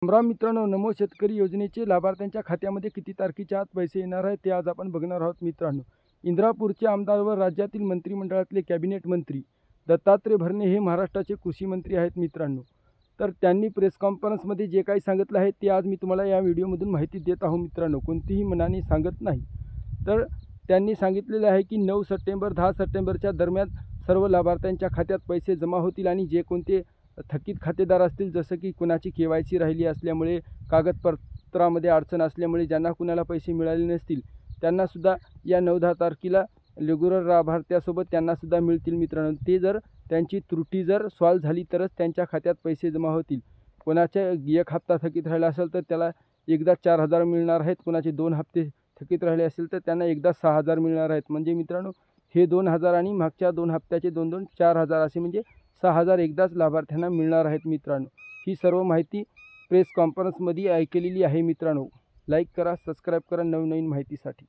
मित्रांनो, नमो शेतकरी योजनेचे लाभार्थ्यांच्या खात्यामध्ये किती तारखेच्या आत पैसे येणार आहेत ते आज आपण बघणार आहोत मित्रांनो। इंद्रापूरचे आमदार व राज्यातील मंत्रिमंडळातले कॅबिनेट मंत्री दत्तात्रय भरणे हे महाराष्ट्राचे कृषी मंत्री आहेत मित्रांनो। तर त्यांनी प्रेस कॉन्फरन्समध्ये जे काही सांगितलं आहे ते आज मी तुम्हाला या व्हिडिओमधून माहिती देत आहोत मित्रांनो, कोणतीही मनाने सांगत नाही। तर त्यांनी सांगितलेले आहे की 9 सप्टेंबर 10 सप्टेंबरच्या दरम्यान सर्व लाभार्थ्यांच्या खात्यात पैसे जमा होतील आणि जे कोणते थकीत खातेदार असतील, जसं की कुणाची KYC राहिली असल्यामुळे, कागदपत्रामध्ये अडचण असल्यामुळे ज्यांना कुणाला पैसे मिळाले नसतील त्यांनासुद्धा या 9-10 तारखेला रेग्युलर लाभार्थ्यासोबत त्यांनासुद्धा मिळतील मित्रांनो। ते जर त्यांची त्रुटी जर सॉल्व्ह झाली तरच त्यांच्या खात्यात पैसे जमा होतील। कोणाचा एक हप्ता थकीत राहिला असेल तर त्याला एकदा 4,000 मिळणार आहेत, कोणाचे 2 हप्ते थकीत राहिले असेल तर त्यांना एकदा 6,000 मिळणार आहेत। म्हणजे मित्रांनो, हे 2,000 आणि मागच्या 2 हप्त्याचे 2-2 4,000 असे म्हणजे 6,000 एकदाच लाभार्थ्यांना मिळणार आहेत मित्रांनो। ही सर्व माहिती प्रेस कॉन्फरन्समध्ये ऐकलेली आहे मित्रांनो। लाईक करा, सबस्क्राईब करा नवनवीन माहितीसाठी।